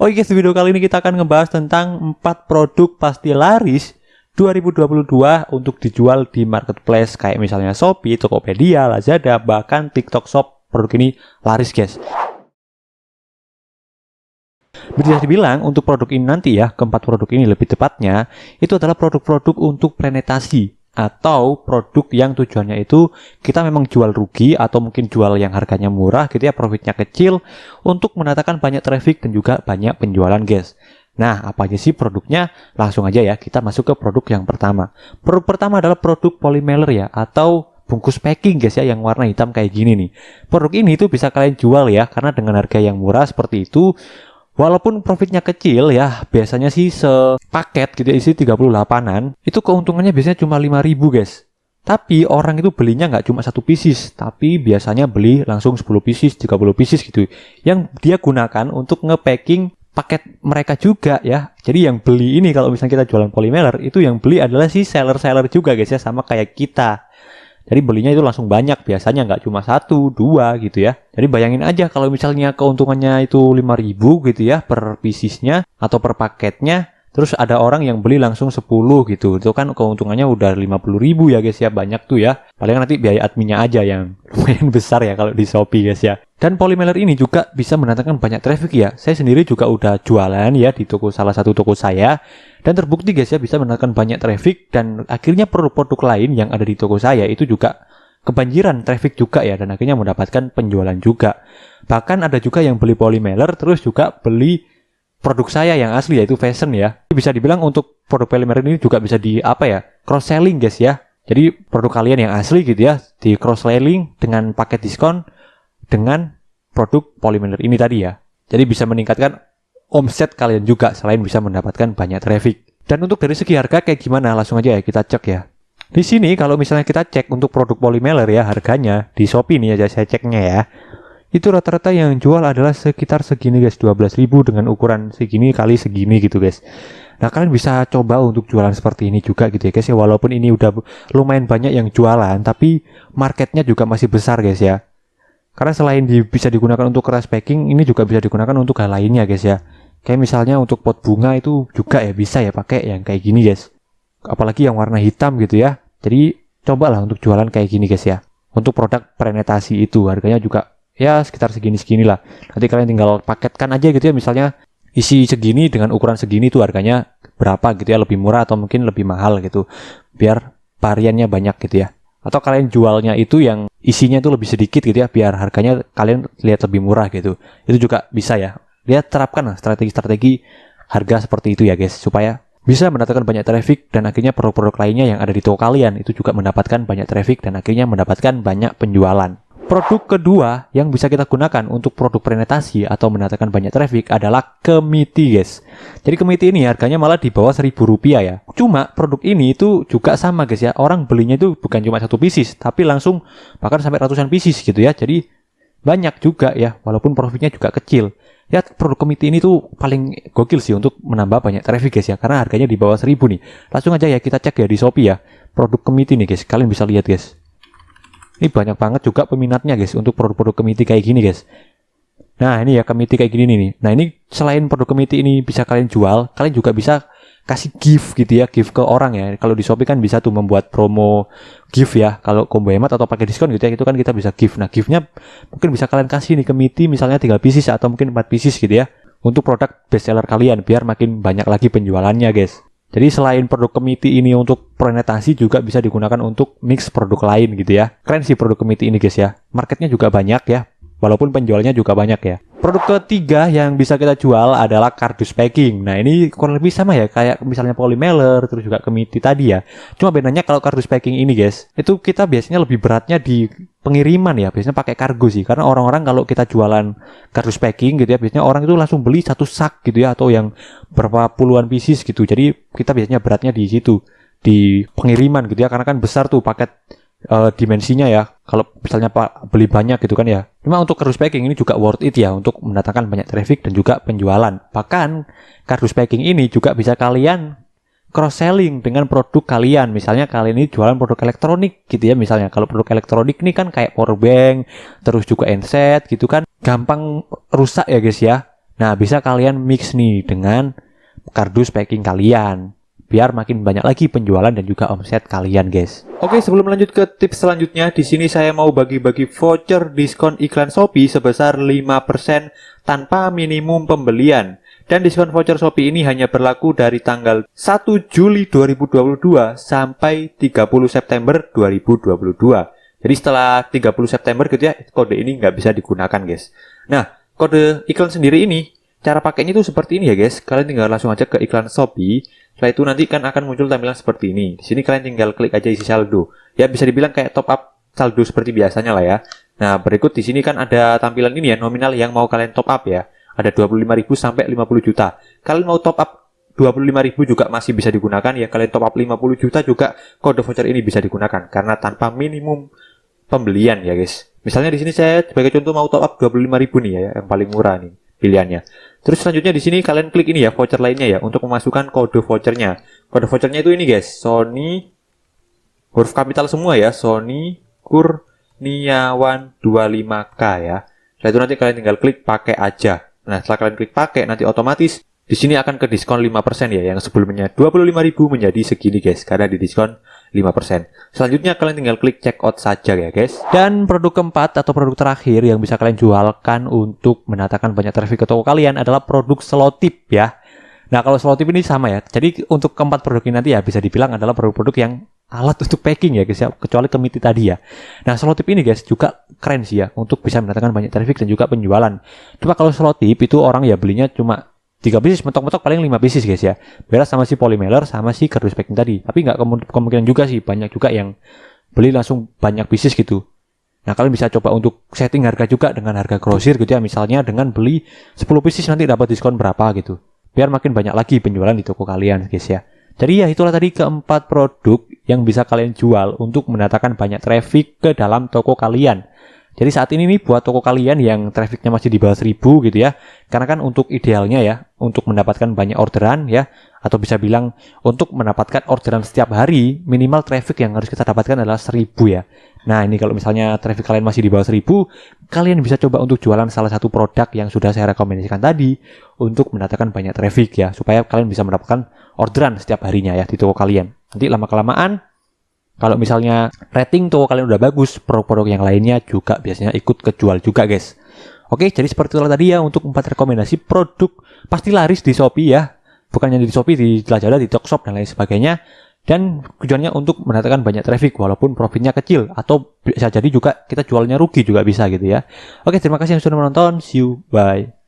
Oh iya, di video kali ini kita akan ngebahas tentang 4 produk pasti laris 2022 untuk dijual di marketplace kayak misalnya Shopee, Tokopedia, Lazada, bahkan TikTok Shop. Produk ini laris, guys. Bisa dibilang untuk produk ini nanti ya, keempat produk ini lebih tepatnya, itu adalah produk-produk untuk planetasi atau produk yang tujuannya itu kita memang jual rugi atau mungkin jual yang harganya murah gitu ya, profitnya kecil untuk mendatangkan banyak traffic dan juga banyak penjualan, guys. Nah, apa aja sih produknya? Langsung aja ya, kita masuk ke produk yang pertama. Produk pertama adalah produk polymer ya, atau bungkus packing, guys ya, yang warna hitam kayak gini nih. Produk ini tuh bisa kalian jual ya, karena dengan harga yang murah seperti itu, walaupun profitnya kecil ya, biasanya sih sepaket gitu isi 38-an, itu keuntungannya biasanya cuma 5.000, guys. Tapi orang itu belinya nggak cuma 1 pieces, tapi biasanya beli langsung 10 pieces, 30 pieces gitu. Yang dia gunakan untuk nge-packing paket mereka juga ya. Jadi yang beli ini kalau misalnya kita jualan polymer, itu yang beli adalah si seller-seller juga, guys ya, sama kayak kita. Jadi belinya itu langsung banyak, biasanya nggak cuma 1, 2 gitu ya. Jadi bayangin aja kalau misalnya keuntungannya itu 5.000 gitu ya per piecesnya atau per paketnya, terus ada orang yang beli langsung 10 gitu. Itu kan keuntungannya udah 50.000 ya, guys ya, banyak tuh ya. Paling nanti biaya adminnya aja yang lumayan besar ya kalau di Shopee, guys ya. Dan polymer ini juga bisa mendatangkan banyak traffic ya. Saya sendiri juga udah jualan ya di salah satu toko saya. Dan terbukti, guys ya, bisa mendatangkan banyak traffic dan akhirnya produk-produk lain yang ada di toko saya itu juga kebanjiran traffic juga ya, dan akhirnya mendapatkan penjualan juga. Bahkan ada juga yang beli polymer terus juga beli produk saya yang asli yaitu fashion ya. Bisa dibilang untuk produk polymer ini juga bisa di cross selling, guys ya. Jadi produk kalian yang asli gitu ya di cross selling dengan paket diskon dengan produk polymer ini tadi ya. Jadi bisa meningkatkan omset kalian juga selain bisa mendapatkan banyak traffic. Dan untuk dari segi harga kayak gimana? Langsung aja ya kita cek ya. Di sini kalau misalnya kita cek untuk produk polymer ya, harganya di Shopee nih aja saya ceknya ya. Itu rata-rata yang jual adalah sekitar segini, guys, 12.000 dengan ukuran segini kali segini gitu, guys. Nah, kalian bisa coba untuk jualan seperti ini juga gitu ya, guys ya. Walaupun ini udah lumayan banyak yang jualan, tapi marketnya juga masih besar, guys ya. Karena selain bisa digunakan untuk cross packing, ini juga bisa digunakan untuk hal lainnya, guys ya. Kayak misalnya untuk pot bunga itu juga ya bisa ya pakai yang kayak gini, guys. Apalagi yang warna hitam gitu ya. Jadi cobalah untuk jualan kayak gini, guys ya. Untuk produk planetasi itu harganya juga ya sekitar segini-segini lah. Nanti kalian tinggal paketkan aja gitu ya, misalnya isi segini dengan ukuran segini itu harganya berapa gitu ya, lebih murah atau mungkin lebih mahal gitu. Biar variannya banyak gitu ya. Atau kalian jualnya itu yang isinya itu lebih sedikit gitu ya, biar harganya kalian lihat lebih murah gitu. Itu juga bisa ya. Lihat, terapkan lah strategi-strategi harga seperti itu ya, guys, supaya bisa mendapatkan banyak traffic dan akhirnya produk-produk lainnya yang ada di toko kalian itu juga mendapatkan banyak traffic dan akhirnya mendapatkan banyak penjualan. Produk kedua yang bisa kita gunakan untuk produk planetasi atau mendatangkan banyak traffic adalah Kemiti, guys. Jadi Kemiti ini harganya malah di bawah Rp1.000 ya. Cuma produk ini itu juga sama, guys ya. Orang belinya itu bukan cuma 1 pieces, tapi langsung bahkan sampai ratusan pieces gitu ya. Jadi banyak juga ya, walaupun profitnya juga kecil. Ya, produk Kemiti ini tuh paling gokil sih untuk menambah banyak traffic, guys ya. Karena harganya di bawah 1.000 nih. Langsung aja ya kita cek ya di Shopee ya. Produk Kemiti nih, guys. Kalian bisa lihat, guys. Ini banyak banget juga peminatnya, guys, untuk produk-produk Kemiti kayak gini, guys. Nah, ini ya Kemiti kayak gini nih. Nah, ini selain produk Kemiti ini bisa kalian jual, kalian juga bisa kasih gift gitu ya, gift ke orang ya. Kalau di Shopee kan bisa tuh membuat promo gift ya. Kalau combo hemat atau pakai diskon gitu ya, itu kan kita bisa gift. Nah, giftnya mungkin bisa kalian kasih nih Kemiti misalnya 3 pieces atau mungkin 4 pieces gitu ya. Untuk produk bestseller kalian biar makin banyak lagi penjualannya, guys. Jadi selain produk Kemiti ini untuk planetasi juga bisa digunakan untuk mix produk lain gitu ya. Keren sih produk Kemiti ini, guys ya. Marketnya juga banyak ya. Walaupun penjualnya juga banyak ya. Produk ketiga yang bisa kita jual adalah kardus packing. Nah, ini kurang lebih sama ya kayak misalnya polymer terus juga Kemiti tadi ya. Cuma bedanya kalau kardus packing ini, guys, itu kita biasanya lebih beratnya di pengiriman ya. Biasanya pakai kargo sih. Karena orang-orang kalau kita jualan kardus packing gitu ya, biasanya orang itu langsung beli 1 sak gitu ya, atau yang berapa puluhan pieces gitu. Jadi kita biasanya beratnya di situ, di pengiriman gitu ya, karena kan besar tuh paket dimensinya ya. Kalau misalnya beli banyak gitu kan ya. Cuma untuk kardus packing ini juga worth it ya untuk mendatangkan banyak traffic dan juga penjualan. Bahkan kardus packing ini juga bisa kalian cross selling dengan produk kalian. Misalnya kalian ini jualan produk elektronik gitu ya. Misalnya kalau produk elektronik ini kan kayak power bank, terus juga handset gitu kan, gampang rusak ya, guys ya. Nah, bisa kalian mix nih dengan kardus packing kalian, biar makin banyak lagi penjualan dan juga omset kalian, guys. Oke, sebelum lanjut ke tips selanjutnya, di sini saya mau bagi-bagi voucher diskon iklan Shopee sebesar 5% tanpa minimum pembelian. Dan diskon voucher Shopee ini hanya berlaku dari tanggal 1 Juli 2022 sampai 30 September 2022. Jadi setelah 30 September gitu ya, kode ini nggak bisa digunakan, guys. Nah, kode iklan sendiri ini, cara pakainya itu seperti ini ya, guys. Kalian tinggal langsung aja ke iklan Shopee. Setelah itu nanti kan akan muncul tampilan seperti ini. Di sini kalian tinggal klik aja isi saldo. Ya, bisa dibilang kayak top up saldo seperti biasanya lah ya. Nah, berikut di sini kan ada tampilan ini ya, nominal yang mau kalian top up ya. Ada 25.000 sampai 50 juta. Kalian mau top up 25.000 juga masih bisa digunakan ya. Kalian top up 50 juta juga kode voucher ini bisa digunakan karena tanpa minimum pembelian ya, guys. Misalnya di sini saya sebagai contoh mau top up 25.000 nih ya, yang paling murah nih pilihannya. Terus selanjutnya di sini kalian klik ini ya, voucher lainnya ya, untuk memasukkan kode vouchernya. Kode vouchernya itu ini, guys, Sony, huruf kapital semua ya, Sony Kurniawan 25K ya. Setelah itu nanti kalian tinggal klik pakai aja. Nah, setelah kalian klik pakai, nanti otomatis di sini akan ke diskon 5% ya, yang sebelumnya 25.000 menjadi segini, guys, karena di diskon 5%. Selanjutnya kalian tinggal klik check out saja ya, guys. Dan produk keempat atau produk terakhir yang bisa kalian jualkan untuk mendatangkan banyak traffic ke toko kalian adalah produk selotip ya. Nah, kalau selotip ini sama ya. Jadi untuk keempat produk ini nanti ya bisa dibilang adalah produk-produk yang alat untuk packing ya, guys ya, kecuali kemiti tadi ya. Nah, selotip ini, guys, juga keren sih ya untuk bisa mendatangkan banyak traffic dan juga penjualan. Cuma kalau selotip itu orang ya belinya cuma 3 pieces, mentok-mentok paling 5 pieces, guys ya. Beda sama si polymailer sama si kardus packing tadi. Tapi nggak kemungkinan juga sih, banyak juga yang beli langsung banyak pieces gitu. Nah, kalian bisa coba untuk setting harga juga dengan harga grosir gitu ya. Misalnya dengan beli 10 pieces nanti dapat diskon berapa gitu. Biar makin banyak lagi penjualan di toko kalian, guys ya. Jadi ya itulah tadi keempat produk yang bisa kalian jual untuk mendatangkan banyak traffic ke dalam toko kalian. Jadi saat ini nih buat toko kalian yang trafficnya masih di bawah 1000 gitu ya. Karena kan untuk idealnya ya, untuk mendapatkan banyak orderan ya, atau bisa bilang untuk mendapatkan orderan setiap hari, minimal traffic yang harus kita dapatkan adalah 1000 ya. Nah, ini kalau misalnya traffic kalian masih di bawah 1000, kalian bisa coba untuk jualan salah satu produk yang sudah saya rekomendasikan tadi untuk mendatangkan banyak traffic ya, supaya kalian bisa mendapatkan orderan setiap harinya ya di toko kalian. Nanti lama-kelamaan kalau misalnya rating toko kalian udah bagus, produk-produk yang lainnya juga biasanya ikut kejual juga, guys. Oke, jadi seperti itu tadi ya untuk 4 rekomendasi produk pasti laris di Shopee ya. Bukan hanya di Shopee, di Lazada, di Tokshop dan lain sebagainya. Dan tujuannya untuk mendatangkan banyak traffic walaupun profitnya kecil, atau bisa jadi juga kita jualnya rugi juga bisa gitu ya. Oke, terima kasih yang sudah menonton. See you, bye.